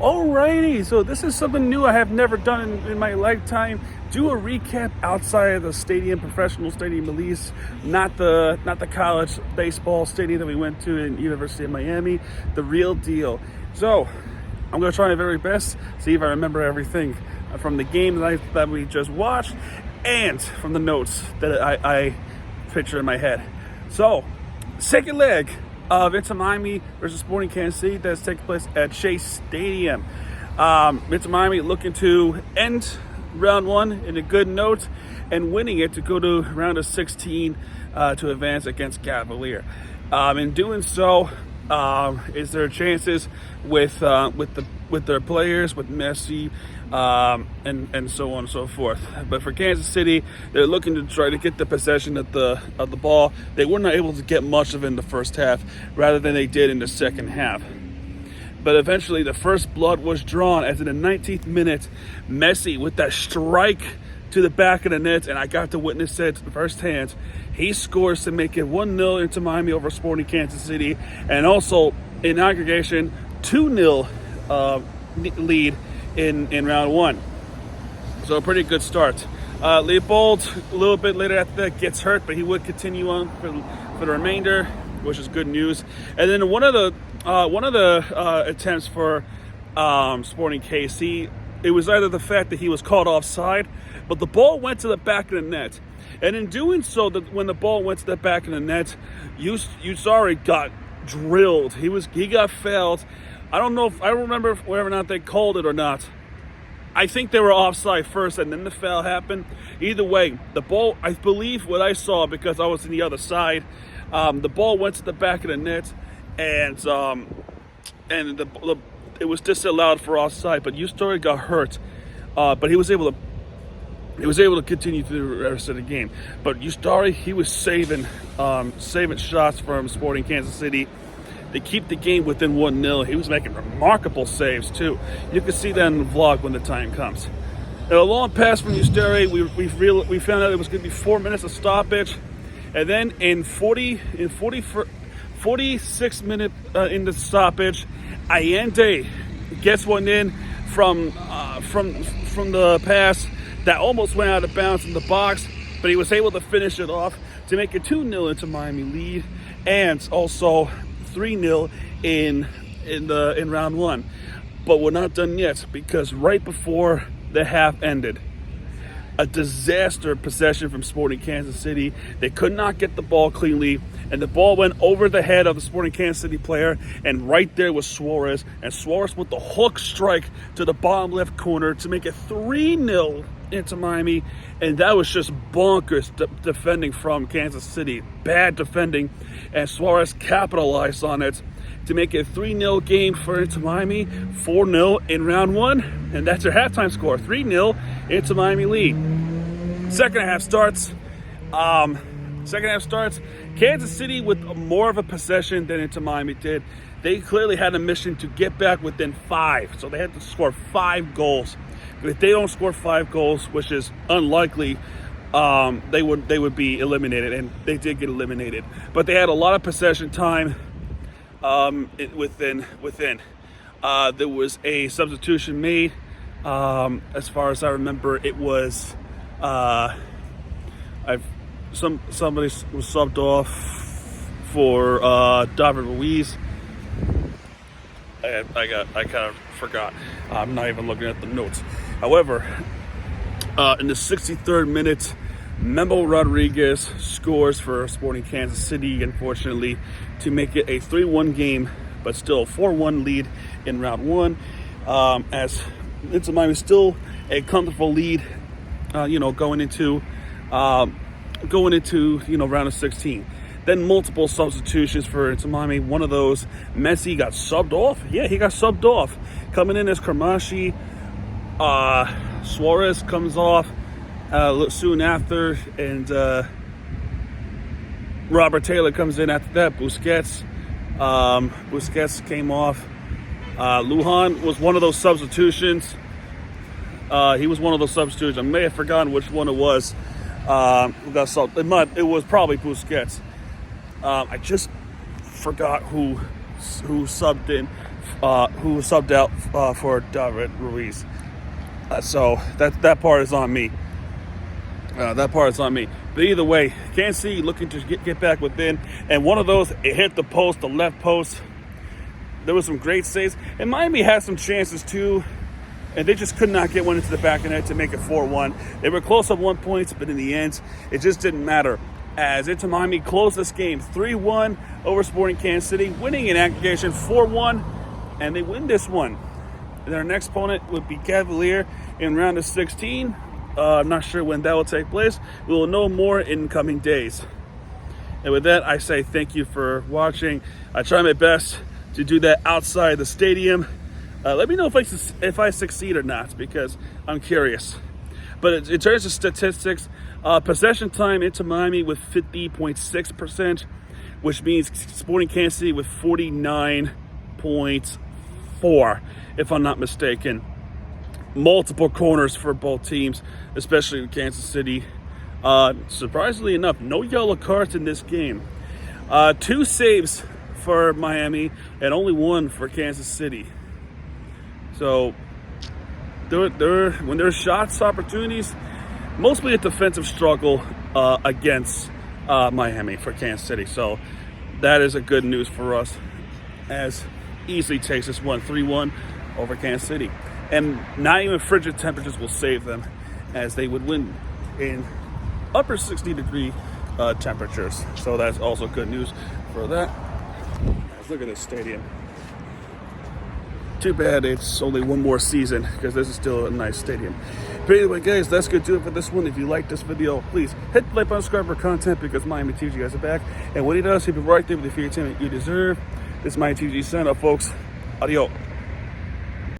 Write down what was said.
Alrighty, so this is something new I have never done in my lifetime. Do a recap outside of the stadium, professional stadium at least, not the college baseball stadium that we went to in University of Miami, the real deal. So I'm going to try my very best, see if I remember everything from the game that we just watched and from the notes that I picture in my head. So, second leg of Inter Miami versus Sporting Kansas City that's taking place at Chase Stadium. Inter Miami looking to end round one in a good note and winning it to go to round of 16 to advance against Cavalier. In doing so, is there chances with their players, with Messi, and so on and so forth. But for Kansas City, they're looking to try to get the possession of the ball. They were not able to get much of it in the first half, rather than they did in the second half. But eventually, the first blood was drawn as in the 19th minute, Messi with that strike to the back of the net, and I got to witness it firsthand. He scores to make it 1-0 into Miami over Sporting Kansas City, and also in aggregation 2-0 lead in round one. So a pretty good start. Leopold, a little bit later after that, gets hurt, but he would continue on for the remainder, which is good news. And then one of the attempts for Sporting KC, it was either the fact that he was caught offside, but the ball went to the back of the net. And in doing so, when the ball went to the back of the net, Usari got drilled. He got fouled. I don't remember whether or not they called it or not. I think they were offside first and then the foul happened. Either way, the ball, I believe what I saw because I was on the other side, the ball went to the back of the net and it was disallowed for offside, but Usari got hurt. But he was able to continue through the rest of the game. But Ustari, he was saving shots from Sporting Kansas City. They keep the game within 1-0. He was making remarkable saves too. You can see that in the vlog when the time comes. And a long pass from Ustari. We found out it was going to be 4 minutes of stoppage, and then in 46 minutes in the stoppage, Allende gets one in from the pass that almost went out of bounds in the box, but he was able to finish it off to make it 2-0 into Miami lead, and also 3-0 in round one. But we're not done yet, because right before the half ended, a disaster possession from Sporting Kansas City. They could not get the ball cleanly, and the ball went over the head of the Sporting Kansas City player, and right there was Suarez, and Suarez with the hook strike to the bottom left corner to make it 3-0 into Miami, and that was just bonkers defending from Kansas City. Bad defending, and Suarez capitalized on it to make it 3-0 game for Inter Miami, 4-0 in round one, and that's their halftime score, 3-0 Inter Miami lead. Second half starts. Kansas City with more of a possession than Inter Miami did. They clearly had a mission to get back within 5, so they had to score 5 goals. If they don't score 5 goals, which is unlikely, they would be eliminated, and they did get eliminated. But they had a lot of possession time. Within. There was a substitution made. As far as I remember, it was somebody was subbed off for David Ruiz. I kind of forgot. I'm not even looking at the notes. However, in the 63rd minute, Memo Rodriguez scores for Sporting Kansas City, unfortunately, to make it a 3-1 game, but still a 4-1 lead in round one. As Inter Miami still a comfortable lead, going into round of 16. Then multiple substitutions for Inter Miami. One of those, Messi got subbed off. Yeah, he got subbed off. Coming in as Kramashi. Suarez comes off soon after, and Robert Taylor comes in after that. Busquets came off. Lujan was one of those substitutions. He was one of those substitutions. I may have forgotten which one it was. It was probably Busquets. I just forgot who subbed in who subbed out for David Ruiz. So that part is on me. That part is on me. But either way, Kansas City looking to get back within. And one of those, it hit the post, the left post. There was some great saves. And Miami had some chances too. And they just could not get one into the back of net to make it 4-1. They were close at 1 point, but in the end, it just didn't matter. As Inter Miami closed this game 3-1 over Sporting Kansas City, winning in aggregation 4-1. And they win this one. And their next opponent would be Cavalier in round of 16. I'm not sure when that will take place. We will know more in coming days. And with that, I say thank you for watching. I try my best to do that outside the stadium. Let me know if I succeed or not, because I'm curious. But in terms of statistics, possession time into Miami with 50.6%, which means Sporting Kansas City with 49.4%, if I'm not mistaken. Multiple corners for both teams, especially in Kansas City. Surprisingly enough, no yellow cards in this game. 2 saves for Miami and only 1 for Kansas City. So, when there's shots, opportunities, mostly a defensive struggle against Miami for Kansas City. So, that is a good news for us, as easily takes us 3-1 over Kansas City. And not even frigid temperatures will save them, as they would win in upper 60-degree temperatures. So that's also good news for that. Guys, look at this stadium. Too bad it's only one more season, because this is still a nice stadium. But anyway, guys, that's going to do it for this one. If you like this video, please hit the like button, subscribe for content, because Miami TG guys are back. And when he does, he'll be right there with the entertainment you deserve. This is Miami TG sign up, folks. Adios.